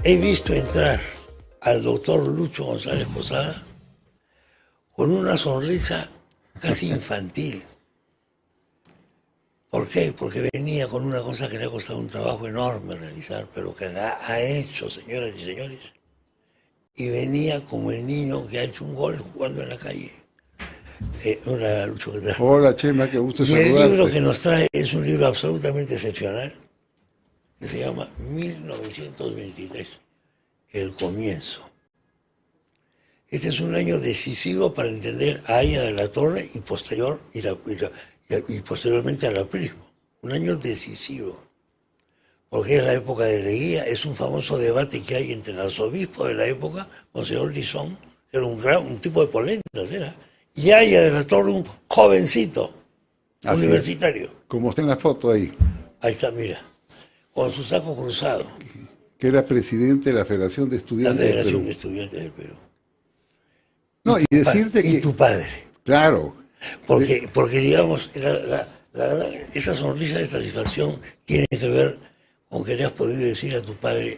He visto entrar al doctor Lucho González Posada con una sonrisa casi infantil. ¿Por qué? Porque venía con una cosa que le ha costado un trabajo enorme realizar, pero que la ha hecho, señoras y señores. Y venía como el niño que ha hecho un gol jugando en la calle. Hola, Lucho, ¿qué tal? Hola, Chema, qué gusto saludarte. Y el libro que nos trae es un libro absolutamente excepcional, que se llama 1923, El Comienzo. Este es un año decisivo para entender a Haya de la Torre y posteriormente al aprismo. Un año decisivo, porque es la época de Leguía, es un famoso debate que hay entre el arzobispo de la época, Monseñor Lizón, que era un tipo de polentas, era, y Haya de la Torre, un jovencito, así universitario. Es, como está en la foto ahí. Ahí está, mira, con su saco cruzado. Que era presidente de la Federación de Estudiantes del Perú. La Federación de Estudiantes del Perú. No, y decirte que... Y tu padre. Claro. Porque digamos, esa sonrisa de satisfacción tiene que ver con que le has podido decir a tu padre,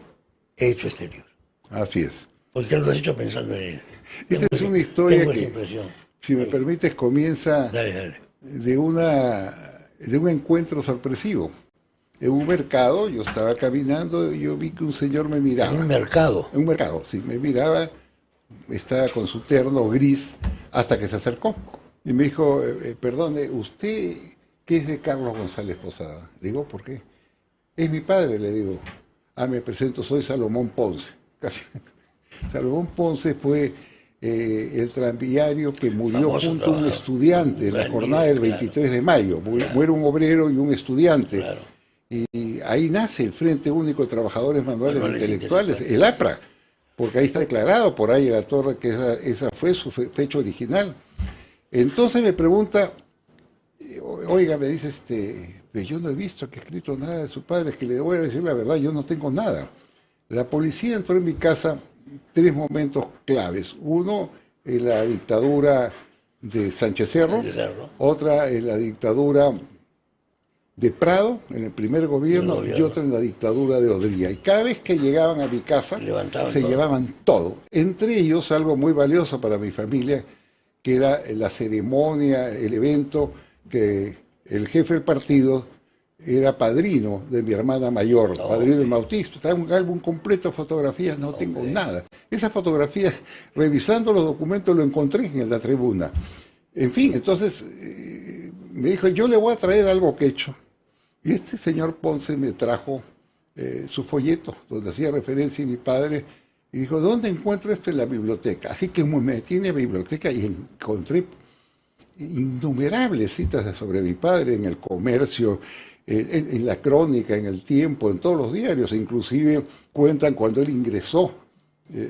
he hecho este libro. Así es. Porque lo has hecho pensando en él. Esta es una historia tengo que, esa impresión. Si me permites, comienza dale. de un encuentro sorpresivo. En un mercado, yo estaba caminando y yo vi que un señor me miraba. ¿En un mercado? En un mercado, sí, me miraba, estaba con su terno gris, hasta que se acercó. Y me dijo, perdone, ¿usted qué es de Carlos González Posada? Digo, ¿por qué? Es mi padre, le digo. Me presento, soy Salomón Ponce. Casi. Salomón Ponce fue el tranviario que murió famoso junto a un estudiante en la jornada del 23 de mayo. Muere un obrero y un estudiante. Claro. Y ahí nace el Frente Único de Trabajadores Manuales e Intelectuales, el APRA, porque ahí está declarado por ahí en la torre que esa fue su fecha original. Entonces me pregunta, oiga, me dice, yo no he visto que ha escrito nada de su padre, es que le voy a decir la verdad, yo no tengo nada. La policía entró en mi casa 3 momentos claves. Uno, en la dictadura de Sánchez Cerro, otra en la dictadura de Prado, en el primer gobierno, y otra en la dictadura de Odría. Y cada vez que llegaban a mi casa, se llevaban todo. Entre ellos, algo muy valioso para mi familia, que era la ceremonia, el evento, que el jefe del partido era padrino de mi hermana mayor, padrino del bautismo. Está un álbum completo de fotografías, no tengo nada. Esas fotografías, revisando los documentos, lo encontré en la tribuna. En fin, entonces me dijo, yo le voy a traer algo que he hecho. Y este señor Ponce me trajo su folleto, donde hacía referencia a mi padre, y dijo, ¿dónde encuentro esto? En la biblioteca. Así que me metí en la biblioteca y encontré innumerables citas sobre mi padre en El Comercio, en La Crónica, en El Tiempo, en todos los diarios. Inclusive cuentan cuando él ingresó,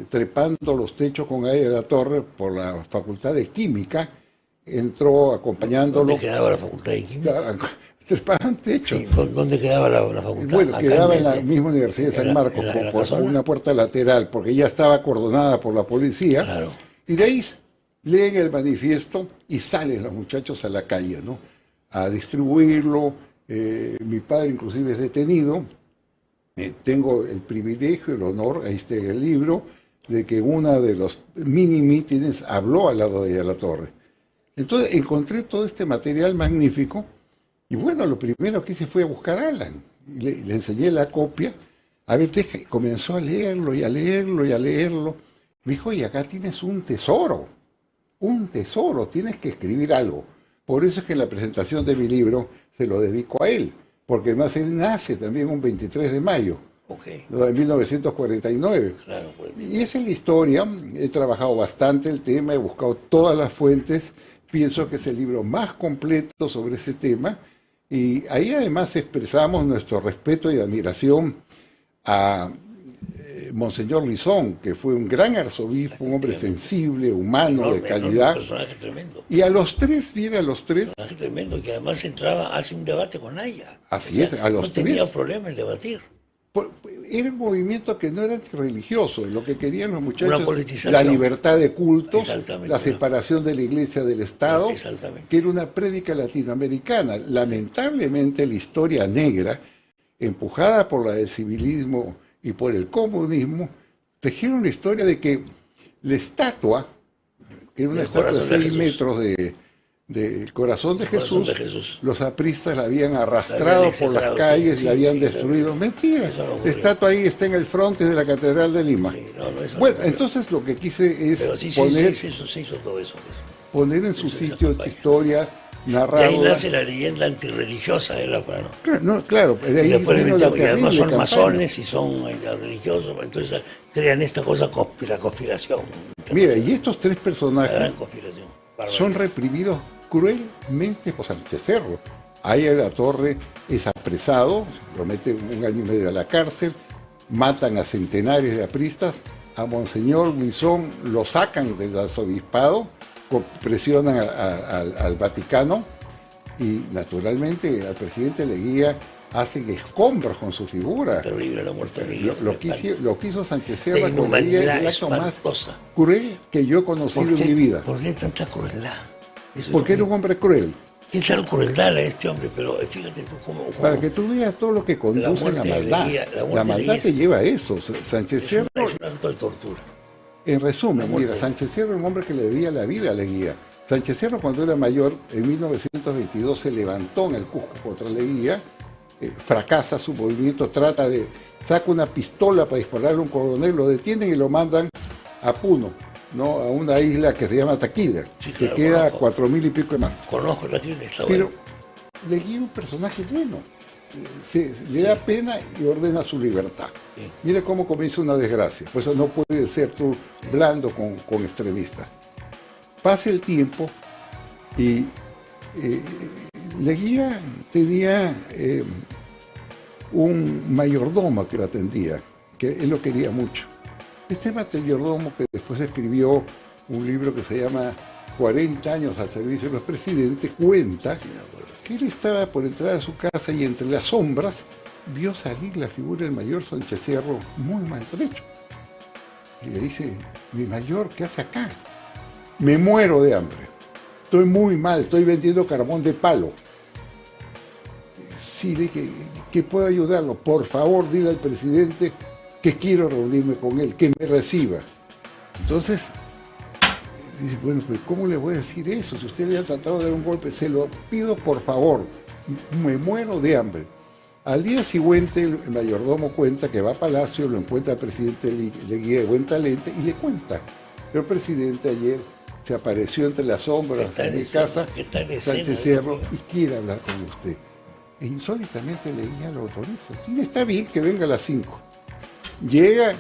trepando los techos con Haya de la Torre por la Facultad de Química, entró acompañando-lo. ¿Dónde quedaba la Facultad de Química? Trepaban techo. Sí, ¿dónde quedaba la facultad? Bueno, quedaba en la misma Universidad de San Marcos, por una puerta lateral, porque ya estaba acordonada por la policía. Claro. Y de ahí leen el manifiesto y salen los muchachos a la calle, ¿no? A distribuirlo. Mi padre inclusive es detenido. Tengo el privilegio, el honor, ahí está en el libro, de que en uno de los mini mítines habló al lado de la torre. Entonces encontré todo este material magnífico. Y bueno, lo primero que hice fue buscar a Alan. Y le enseñé la copia. A ver, comenzó a leerlo y a leerlo y a leerlo. Me dijo, y acá tienes un tesoro, tienes que escribir algo. Por eso es que en la presentación de mi libro se lo dedico a él, porque además él nace también un 23 de mayo, de 1949. Claro, pues. Y esa es la historia. He trabajado bastante el tema, he buscado todas las fuentes. Pienso que es el libro más completo sobre ese tema. Y ahí además expresamos nuestro respeto y admiración a Monseñor Lizón, que fue un gran arzobispo, un hombre sensible, humano, de calidad. Un personaje tremendo. Y a los tres, viene a los tres. Un personaje tremendo, que además entraba, hace un debate con Haya. Así es, a los tres. No tenía problema en debatir. Era un movimiento que no era antirreligioso, lo que querían los muchachos, la libertad de cultos, la separación de la iglesia del Estado, que era una prédica latinoamericana. Lamentablemente la historia negra, empujada por la del civilismo y por el comunismo, tejieron la historia de que la estatua, que era una estatua de 6 metros del corazón de Jesús, los apristas la habían arrastrado por las calles y la habían destruido. Mentira, la estatua ahí está en el frontis de la Catedral de Lima. Bueno, entonces lo que quise es poner en su sitio esta historia, narrada. Y ahí nace la leyenda antirreligiosa de la plano. No, claro, de ahí y además son masones y son religiosos, entonces crean esta cosa, la conspiración. Mira, y estos 3 personajes son reprimidos cruelmente por Sánchez Cerro. Ahí en la Torre es apresado, lo meten 1 año y medio a la cárcel, matan a centenares de apristas, a Monseñor Guizón lo sacan del arzobispado, presionan al Vaticano y naturalmente al presidente Leguía hacen escombros con su figura. Terrible la muerte de lo que hizo Sánchez Cerro con Leguía es el acto más cruel que yo he conocido en mi vida. ¿Por qué tanta crueldad? Porque era un hombre cruel. ¿Qué tal crueldad a este hombre? Pero fíjate tú cómo... Para que tú veas todo lo que conduce a la maldad. La maldad te lleva a eso. Sánchez Cerro... Es un acto de tortura. En resumen, mira, Sánchez Cerro era un hombre que le debía la vida a Leguía. Sánchez Cerro, cuando era mayor, en 1922 se levantó en el Cusco contra Leguía, fracasa su movimiento, saca una pistola para dispararle a un coronel, lo detienen y lo mandan a Puno, ¿no? A una isla que se llama Taquila, que queda a 4.000 y pico de mar. Conozco Taquila, está Pero bueno. Leguía es un personaje bueno. Le da pena y ordena su libertad. Mira cómo comienza una desgracia. Por eso no puedes ser tú blando con extremistas. Pasa el tiempo y Leguía tenía un mayordomo que lo atendía, que él lo quería mucho. Este mayordomo, que después escribió un libro que se llama 40 años al servicio de los presidentes, cuenta que él estaba por entrar a su casa y entre las sombras vio salir la figura del mayor Sánchez Cerro muy maltrecho. Y le dice: mi mayor, ¿qué hace acá? Me muero de hambre. Estoy muy mal, estoy vendiendo carbón de palo. Sí, le dije, ¿que puedo ayudarlo? Por favor, dile al presidente que quiero reunirme con él, que me reciba. Entonces, dice, bueno, pues ¿cómo le voy a decir eso? Si usted le ha tratado de dar un golpe, se lo pido por favor, me muero de hambre. Al día siguiente, el mayordomo cuenta que va a Palacio, lo encuentra el presidente Leguía de buen talento y le cuenta: pero presidente, ayer se apareció entre las sombras en mi casa Sánchez Cerro y quiere hablar con usted. E insólitamente Leguía lo autoriza. Y está bien que venga a las 5. Llega,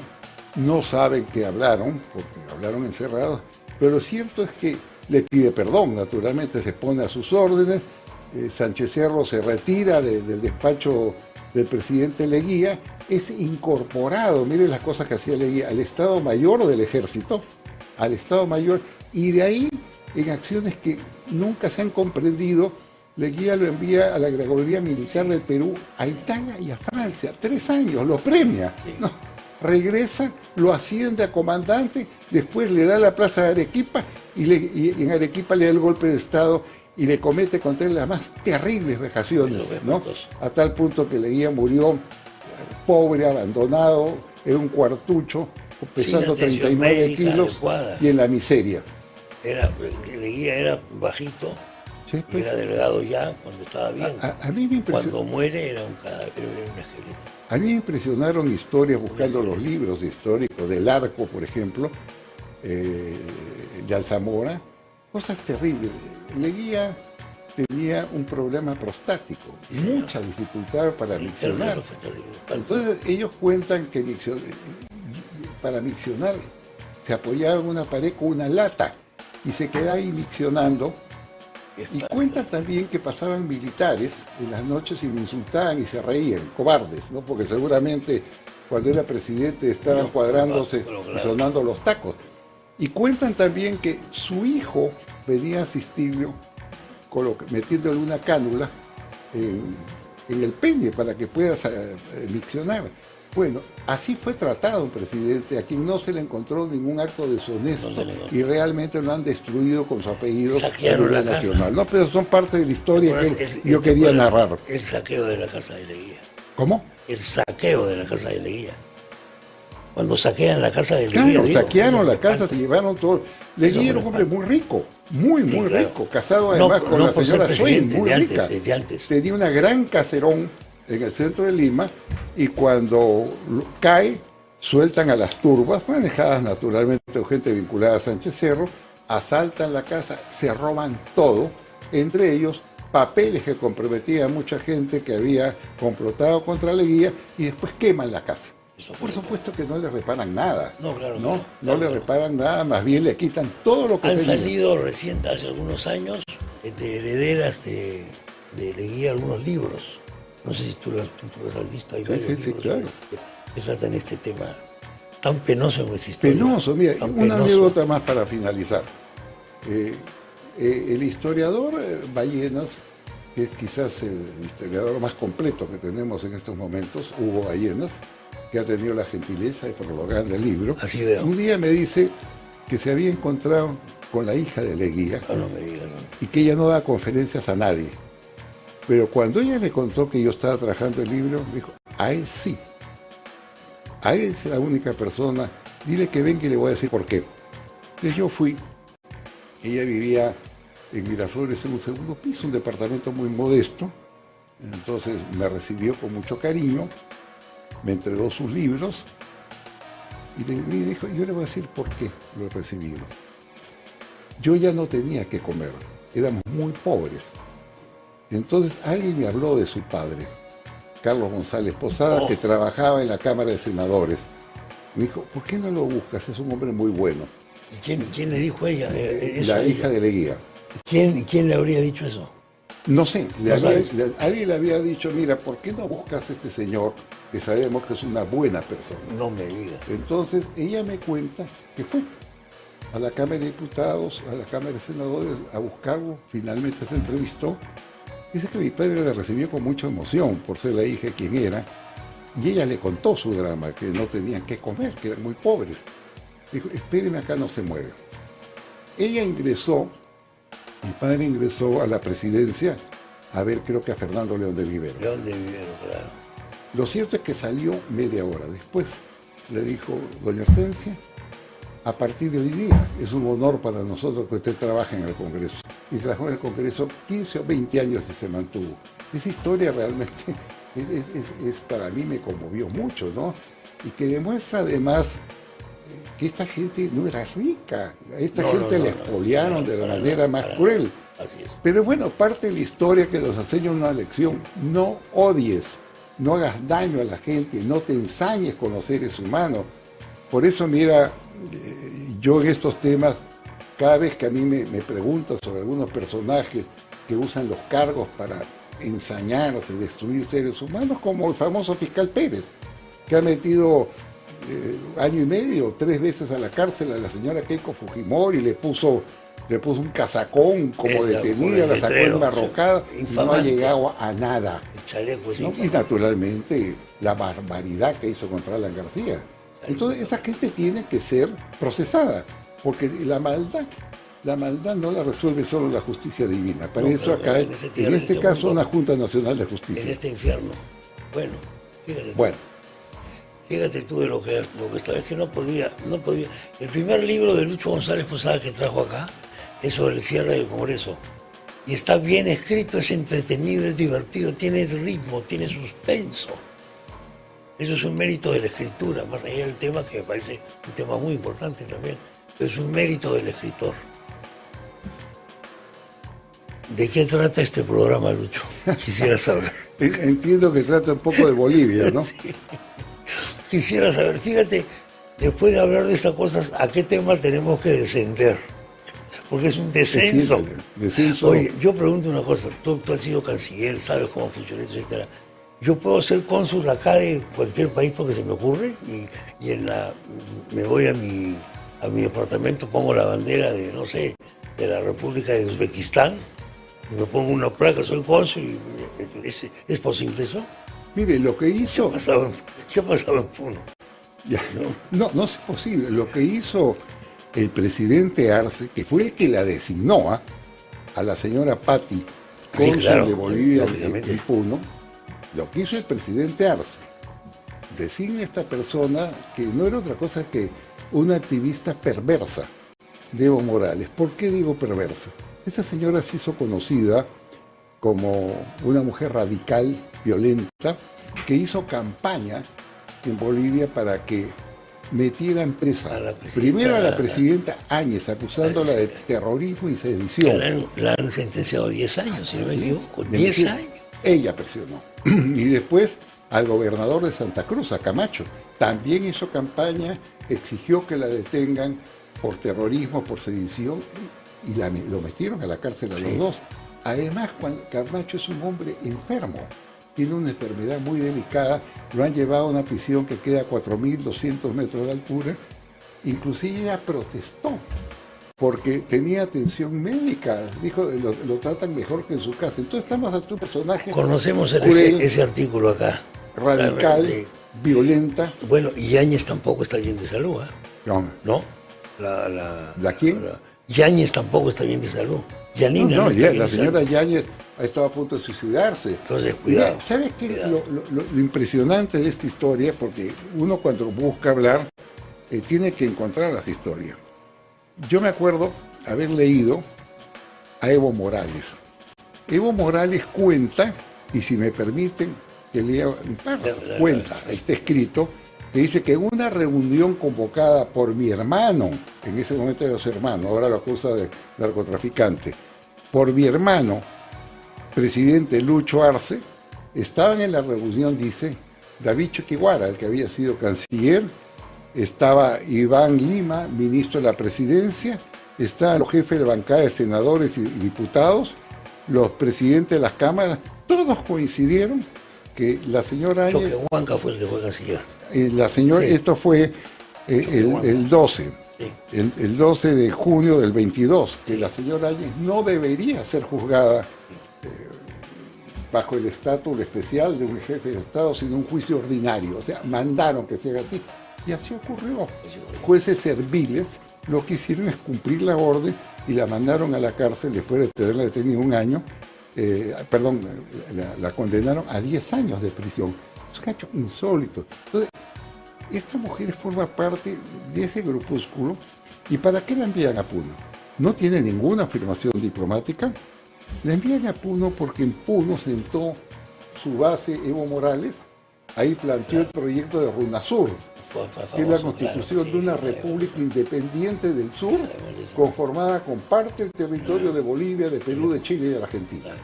no saben que hablaron, porque hablaron encerrados, pero lo cierto es que le pide perdón, naturalmente se pone a sus órdenes. Sánchez Cerro se retira del despacho del presidente Leguía, es incorporado, miren las cosas que hacía Leguía, al Estado Mayor del Ejército, al Estado Mayor, y de ahí, en acciones que nunca se han comprendido, Leguía lo envía a la Gregoría Militar del Perú, a Italia y a Francia, 3 años, lo premia. No, regresa, lo asciende a comandante, después le da la plaza de Arequipa y en Arequipa le da el golpe de Estado y le comete contra él las más terribles vejaciones, ¿no? A tal punto que Leguía murió pobre, abandonado, era un cuartucho, pesando 39 kilos adecuada. Y en la miseria. Leguía era bajito. Sí, pues, era delgado ya cuando estaba bien. A mí me impresionó. Cuando muere era un cadáver, era un esqueleto. A mí me impresionaron historias buscando los libros históricos del Arco, por ejemplo, de Alzamora, cosas terribles. Leguía tenía un problema prostático, mucha dificultad para miccionar. Entonces ellos cuentan que para miccionar se apoyaba en una pared con una lata y se quedaba ahí miccionando. Y cuentan también que pasaban militares en las noches y lo insultaban y se reían, cobardes, ¿no? Porque seguramente cuando era presidente estaban cuadrándose y sonando los tacos. Y cuentan también que su hijo venía a asistirlo metiéndole una cánula en el pene para que pueda miccionar. Bueno, así fue tratado un presidente a quien no se le encontró ningún acto deshonesto y realmente lo han destruido con su apellido a nivel nacional. No, pero son parte de la historia que yo quería narrar. El saqueo de la casa de Leguía. ¿Cómo? El saqueo de la casa de Leguía. Cuando saquean la casa de Leguía. Claro, digo, saquearon la casa, se llevaron todo. Leguía era un hombre muy rico, muy claro. rico, casado además con la señora Swain, muy rica. Desde antes. Tenía una gran caserón en el centro de Lima y cuando cae, sueltan a las turbas, manejadas naturalmente por gente vinculada a Sánchez Cerro, asaltan la casa, se roban todo, entre ellos papeles que comprometían a mucha gente que había complotado contra Leguía y después queman la casa. Por supuesto que no le reparan nada. No, claro. No le reparan nada, más bien le quitan todo lo que tenía. Han salido recién, hace algunos años, de herederas de Leguía algunos libros. No sé si tú los has visto. Hay varios libros claro. que tratan este tema tan penoso en nuestra historia. Penoso, mira, tan una penoso. anécdota más para finalizar. El historiador Ballenas, que es quizás el historiador más completo que tenemos en estos momentos, Hugo Ballenas, que ha tenido la gentileza de prologar el libro, Así veo. un día me dice que se había encontrado con la hija de Leguía No me digas, no. y que ella no da conferencias a nadie. Pero cuando ella le contó que yo estaba trabajando el libro, me dijo, a él sí. A él es la única persona, dile que venga y le voy a decir por qué. Entonces yo fui, ella vivía en Miraflores en un segundo piso, un departamento muy modesto, entonces me recibió con mucho cariño, me entregó sus libros y me dijo, yo le voy a decir por qué lo he recibido. Yo ya no tenía que comer, éramos muy pobres. Entonces alguien me habló de su padre, Carlos González Posada, que trabajaba en la Cámara de Senadores. Me dijo, ¿por qué no lo buscas? Es un hombre muy bueno. ¿Y quién le dijo a ella? La hija de Leguía. ¿Quién le habría dicho eso? No sé, alguien le había dicho, mira, ¿por qué no buscas a este señor que sabemos que es una buena persona? No me digas. Entonces ella me cuenta que fue a la Cámara de Diputados, a la Cámara de Senadores, a buscarlo, finalmente se entrevistó. Dice que mi padre la recibió con mucha emoción por ser la hija de quien era, y ella le contó su drama, que no tenían que comer, que eran muy pobres. Dijo, espéreme acá, no se mueve. Ella ingresó, mi padre ingresó a la presidencia a ver, creo que a Fernando León de Vivero. León de Vivero, claro. Lo cierto es que salió media hora después. Le dijo, doña Hortensia, a partir de hoy día es un honor para nosotros que usted trabaje en el Congreso. Y trabajó en el Congreso 15 o 20 años y se mantuvo. Esa historia realmente para mí me conmovió mucho, ¿no? Y que demuestra además que esta gente no era rica. A esta gente la expoliaron de la manera más cruel. Así es. Pero bueno, parte de la historia que nos enseña una lección. No odies, no hagas daño a la gente, no te ensañes con los seres humanos. Por eso, mira, yo en estos temas, cada vez que a mí me preguntan sobre algunos personajes que usan los cargos para ensañarse, destruir seres humanos, como el famoso fiscal Pérez, que ha metido año y medio, 3 veces a la cárcel a la señora Keiko Fujimori, le puso un casacón como detenida, la sacó enmarrocada y no ha llegado a nada. El chaleco es ¿no? Y naturalmente la barbaridad que hizo contra Alan García. Entonces esa gente tiene que ser procesada, porque la maldad no la resuelve solo la justicia divina. Para eso acá hay, en este caso, una Junta Nacional de Justicia. En este infierno. Bueno, fíjate. Fíjate tú de lo que esta vez que no podía. El primer libro de Lucho González Posada que trajo acá es sobre el cierre del Congreso. Y está bien escrito, es entretenido, es divertido, tiene ritmo, tiene suspenso. Eso es un mérito de la escritura, más allá del tema que me parece un tema muy importante también. Pero es un mérito del escritor. ¿De qué trata este programa, Lucho? Quisiera saber. Entiendo que trata un poco de Bolivia, ¿no? Sí. Quisiera saber, fíjate, después de hablar de estas cosas, ¿a qué tema tenemos que descender? Porque es un descenso. Descenso. Oye, yo pregunto una cosa, tú has sido canciller, sabes cómo funciona, etcétera. Yo puedo ser cónsul acá de cualquier país porque se me ocurre y me voy a mi departamento, pongo la bandera de, no sé, de la República de Uzbekistán y me pongo una placa, soy cónsul. ¿Es posible eso? Mire, lo que hizo... ¿Qué ha pasado en Puno? Ya, no es posible. Lo que hizo el presidente Arce, que fue el que la designó a la señora Patti, cónsul de Bolivia en Puno, lo que hizo el presidente Arce, designa a esta persona que no era otra cosa que una activista perversa de Evo Morales. ¿Por qué digo perversa? Esta señora se hizo conocida como una mujer radical, violenta, que hizo campaña en Bolivia para que metieran presa primero a la presidenta Áñez, acusándola de terrorismo y sedición. La han sentenciado a 10 años, si no me equivoco. 10 años. Ella presionó. Y después al gobernador de Santa Cruz, a Camacho. También hizo campaña, exigió que la detengan por terrorismo, por sedición, y lo metieron a la cárcel a los dos. Además, Camacho es un hombre enfermo, tiene una enfermedad muy delicada, lo han llevado a una prisión que queda a 4.200 metros de altura. Inclusive ella protestó porque tenía atención médica, dijo, lo tratan mejor que en su casa. Entonces estamos ante un personaje conocemos cruel, ese artículo acá. Radical, violenta. Bueno, y Yáñez tampoco está bien de salud, ¿eh? No. ¿La quién? Yáñez tampoco está bien de salud. Yanina no está bien la señora Yáñez ha estado a punto de suicidarse. Entonces, cuidado. ¿Sabes qué? Lo impresionante de esta historia, porque uno cuando busca hablar, tiene que encontrar las historias. Yo me acuerdo haber leído a Evo Morales. Evo Morales cuenta, y si me permiten que lea un párrafo, cuenta, ahí está escrito, que dice que en una reunión convocada por mi hermano, en ese momento era su hermano, ahora lo acusa de narcotraficante, por mi hermano, presidente Lucho Arce, estaban en la reunión, dice, David Choquiguara, el que había sido canciller, estaba Iván Lima, ministro de la presidencia, estaban los jefes de bancada de senadores y diputados, los presidentes de las cámaras, todos coincidieron que la señora Áñez... Choquehuanca fue el que fue canciller. La señora, sí. Esto fue el 12, sí. el 12 de junio del 22, que la señora Áñez no debería ser juzgada bajo el estatus especial de un jefe de Estado, sino un juicio ordinario. O sea, mandaron que se haga así. Y así ocurrió. Jueces serviles lo que hicieron es cumplir la orden y la mandaron a la cárcel después de tenerla detenida un año. La condenaron a 10 años de prisión. Es un hecho insólito. Entonces, esta mujer forma parte de ese grupúsculo. ¿Y para qué la envían a Puno? No tiene ninguna afirmación diplomática. La envían a Puno porque en Puno sentó su base Evo Morales. Ahí planteó el proyecto de RUNASUR, que es la constitución de una república independiente del sur, conformada con parte del territorio de Bolivia, de Perú, de Chile y de la Argentina.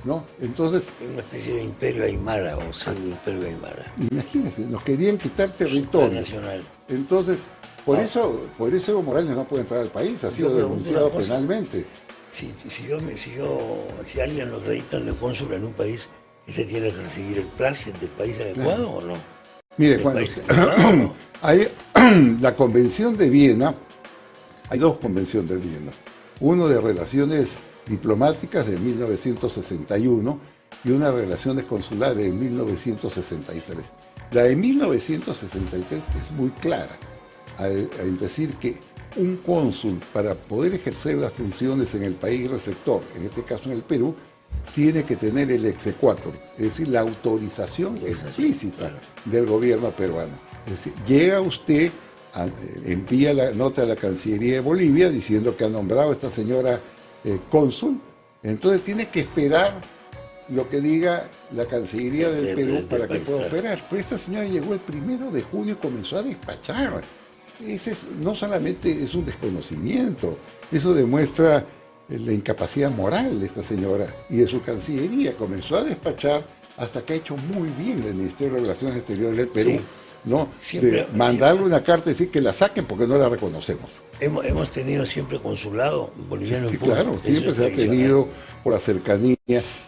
¿No? Entonces, una especie de imperio aymara o pseudo-imperio aymara. Imagínense, nos querían quitar territorio. Entonces, por eso Evo Morales no puede entrar al país, ha sido denunciado penalmente. Si alguien lo acreditan de cónsul en un país, ¿este tiene que recibir el plácito del país adecuado o no? Mire, cuando hay la Convención de Viena, hay dos convenciones de Viena. Uno de relaciones diplomáticas de 1961 y una de relaciones consulares de 1963. La de 1963 es muy clara en decir que un cónsul, para poder ejercer las funciones en el país receptor, en este caso en el Perú, tiene que tener el exequatur, es decir, la autorización explícita del gobierno peruano. Es decir, llega usted, envía la nota a la Cancillería de Bolivia diciendo que ha nombrado a esta señora cónsul, entonces tiene que esperar lo que diga la Cancillería del Perú para que pueda operar. Pero esta señora llegó el 1 de junio y comenzó a despachar. No solamente es un desconocimiento, eso demuestra la incapacidad moral de esta señora y de su Cancillería. Comenzó a despachar hasta que ha hecho muy bien el Ministerio de Relaciones Exteriores del Perú, ¿no? De mandarle una carta y decir que la saquen porque no la reconocemos. Hemos tenido siempre consulado boliviano en Puno. Claro, siempre se ha tenido por la cercanía.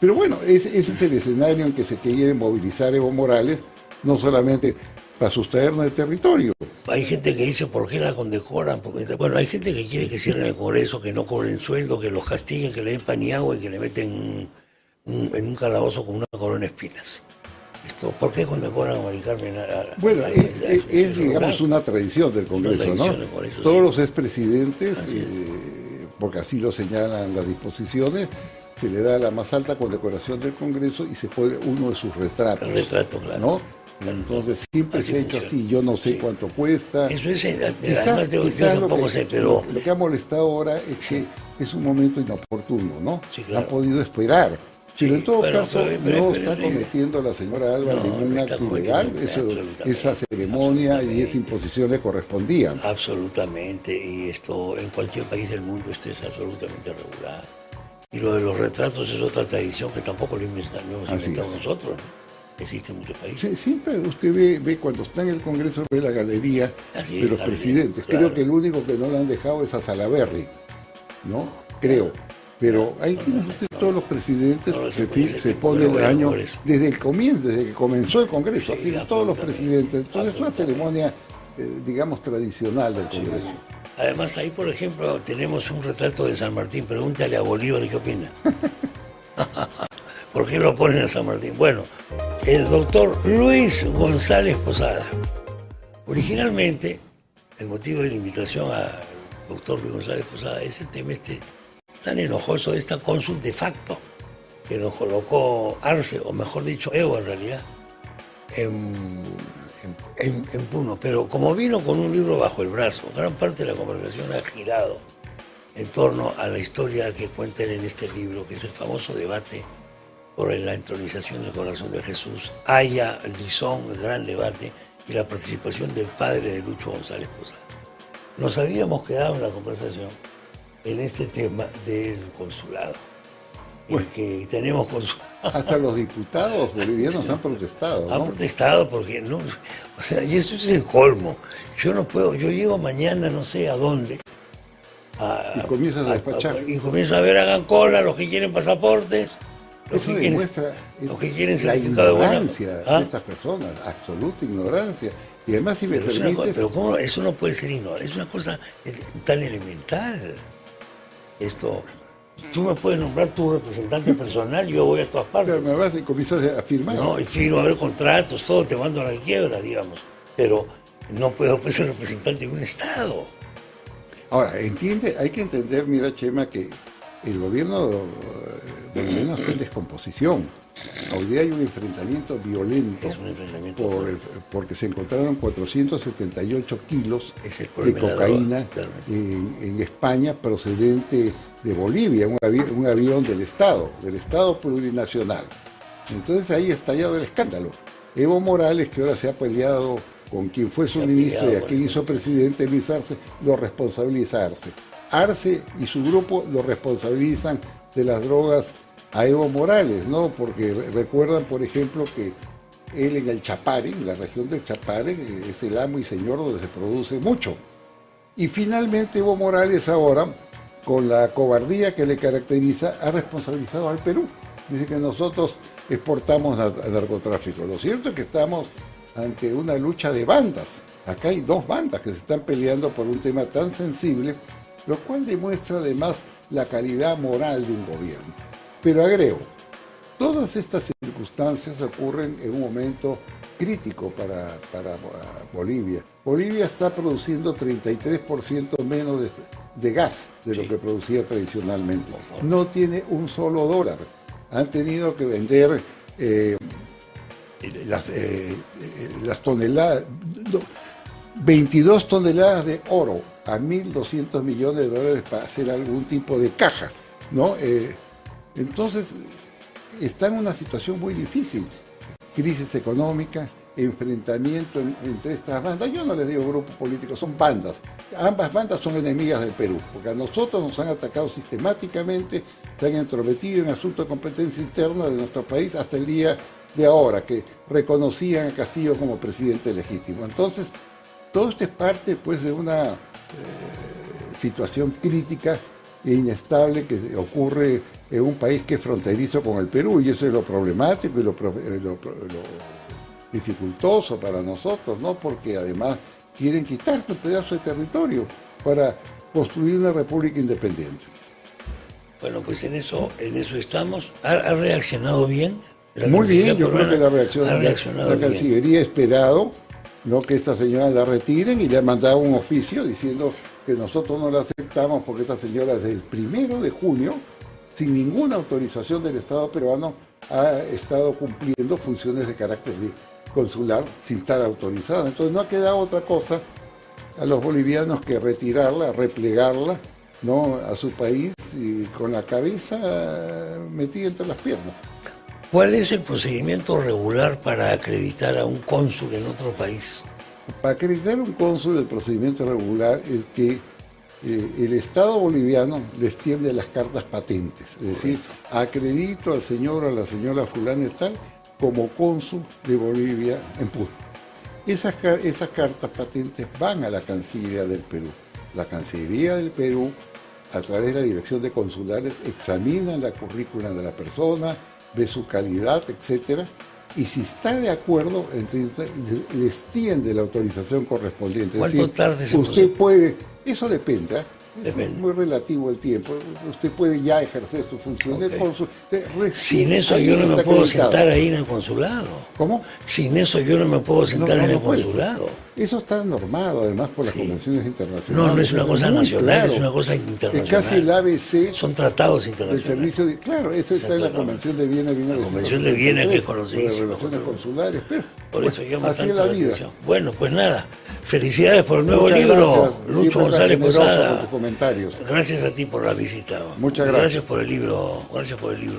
Pero bueno, ese es el escenario en que se quiere movilizar Evo Morales, no solamente para sustraernos del territorio. Hay gente que dice, ¿por qué la condecoran? Bueno, hay gente que quiere que cierren el Congreso, que no cobren sueldo, que los castiguen, que le den pan y agua y que le meten en un calabozo con una corona de espinas. ¿Por qué condecoran a Mari Carmen? Bueno, es digamos, una tradición del Congreso, ¿no? Todos los expresidentes, porque así lo señalan las disposiciones, se le da la más alta condecoración del Congreso y se pone uno de sus retratos. El retrato, claro. ¿No? Entonces siempre Así se ha hecho funciona. así, yo no sé Sí. cuánto cuesta. Eso es, Quizás, además yo tampoco sé, pero lo que ha molestado ahora es que es un momento inoportuno, ¿no? sí, claro. Han podido esperar. Pero Sí, en todo bueno, caso, pero no es está libre. cometiendo la señora Alba No, ningún no está acto cometiendo ilegal. absolutamente, Esa ceremonia y esa absolutamente. imposición le correspondían. Absolutamente, y esto en cualquier país del mundo esto es absolutamente regular. Y lo de los retratos es otra tradición que tampoco lo hemos Así inventado es. nosotros, ¿no? Existe en muchos países. Siempre usted ve cuando está en el Congreso, ve la galería Así de es, los así es, presidentes. claro. Creo que el único que no le han dejado es a Salaverry, ¿no? Creo. Pero ahí tiene usted todos los presidentes, no, se pone el pero año por eso. desde el comienzo, desde que comenzó el Congreso, Sí, tiene todos los absolutamente, presidentes. Entonces es una absolutamente. ceremonia, digamos, tradicional del Congreso. Además, ahí, por ejemplo, tenemos un retrato de San Martín. Pregúntale a Bolívar qué opina. ¿Por qué lo ponen a San Martín? Bueno, el doctor Luis González Posada. Originalmente, el motivo de la invitación al doctor Luis González Posada es el tema tan enojoso de esta cónsul de facto que nos colocó Arce, o mejor dicho, Evo en realidad, en Puno. Pero como vino con un libro bajo el brazo, gran parte de la conversación ha girado en torno a la historia que cuenta él en este libro, que es el famoso debate por la entronización del corazón de Jesús, Haya, Lizón, el gran debate, y la participación del padre de Lucho González Posada. Nos habíamos quedado en la conversación en este tema del consulado, en que tenemos consulado. Hasta los diputados bolivianos han protestado, Han ¿no? protestado porque no, o sea, y esto es el colmo. Yo no puedo, yo llego mañana no sé a dónde. Y comienzas a despachar. Y comienzo a ver, hagan cola los que quieren pasaportes, los Eso que quieren, demuestra los que quieren la certificado de buena. ignorancia ¿Ah? de estas personas, absoluta ignorancia. Y además, si me Pero, permites, pero ¿cómo? Eso no puede ser ignorante, es una cosa tan elemental. Esto, tú me puedes nombrar tu representante personal, yo voy a todas partes. me vas y comienzas a firmar. No, y firmo a ver contratos, todo, te mando a la quiebra, digamos. Pero no puedo ser representante de un Estado. Ahora, hay que entender, mira, Chema, que el gobierno boliviano está en descomposición. Hoy día hay un enfrentamiento violento Es un enfrentamiento porque se encontraron 478 kilos Es el de problema de la cocaína droga, claramente. en España procedente de Bolivia, un avión del Estado plurinacional. Entonces ahí ha estallado el escándalo. Evo Morales, que ahora se ha peleado con quien fue su ministro y a quien hizo presidente, Luis Arce, lo responsabiliza Arce. Arce y su grupo lo responsabilizan de las drogas a Evo Morales, ¿no? Porque recuerdan, por ejemplo, que él en el Chapare, en la región del Chapare, es el amo y señor donde se produce mucho. Y finalmente Evo Morales ahora, con la cobardía que le caracteriza, ha responsabilizado al Perú. Dice que nosotros exportamos a narcotráfico. Lo cierto es que estamos ante una lucha de bandas. Acá hay dos bandas que se están peleando por un tema tan sensible, lo cual demuestra además la calidad moral de un gobierno. Pero agrego, todas estas circunstancias ocurren en un momento crítico para Bolivia. Bolivia está produciendo 33% menos de gas de lo que producía tradicionalmente. No tiene un solo dólar. Han tenido que vender las toneladas, 22 toneladas de oro a 1.200 millones de dólares para hacer algún tipo de caja, ¿no? Entonces, está en una situación muy difícil. Crisis económica, enfrentamiento entre estas bandas. Yo no les digo grupos políticos, son bandas. Ambas bandas son enemigas del Perú, porque a nosotros nos han atacado sistemáticamente, se han entrometido en asuntos de competencia interna de nuestro país hasta el día de ahora, que reconocían a Castillo como presidente legítimo. Entonces, todo esto es parte pues, de una situación crítica e inestable que ocurre en un país que es fronterizo con el Perú, y eso es lo problemático y lo dificultoso para nosotros, ¿no? Porque además quieren quitarte un pedazo de territorio para construir una república independiente. Bueno, pues en eso estamos. ¿Ha reaccionado bien? Muy bien, yo creo que la reaccionado Cancillería ha esperado, ¿no?, que esta señora la retiren, y le ha mandado un oficio diciendo que nosotros no la aceptamos porque esta señora desde el 1 de junio, sin ninguna autorización del Estado peruano, ha estado cumpliendo funciones de carácter consular sin estar autorizada. Entonces no ha quedado otra cosa a los bolivianos que retirarla, replegarla, ¿no?, a su país y con la cabeza metida entre las piernas. ¿Cuál es el procedimiento regular para acreditar a un cónsul en otro país? Para acreditar un cónsul, el procedimiento regular es que el Estado boliviano les tiende las cartas patentes, es decir, acredito al señor o a la señora fulana y tal como cónsul de Bolivia en Puno. Esas cartas patentes van a la Cancillería del Perú. La Cancillería del Perú, a través de la Dirección de Consulares, examina la currícula de la persona, ve su calidad, etcétera, y si está de acuerdo, entonces les tiende la autorización correspondiente. ¿Cuánto tarda ese usted puede, eso depende, Depende. Es muy relativo el tiempo. Usted puede ya ejercer su función de cónsul. Sin eso yo no me puedo sentar ahí en el consulado. ¿Cómo? Sin eso yo no me puedo sentar en el consulado. Eso está normado además por las convenciones internacionales. No, no es una cosa nacional, es una cosa internacional. Es casi el ABC. Son tratados internacionales. El servicio de, claro, eso está en la Convención de Viena. La Convención de Viena, que es conocidísima. Las relaciones consulares, pero por eso llama así es tanto la vida. atención. Bueno, pues nada. Felicidades por el nuevo Muchas libro, gracias. Lucho Siempre González generoso Posada. por tus comentarios. Gracias a ti por la visita. Muchas gracias. Gracias por el libro. Gracias por el libro.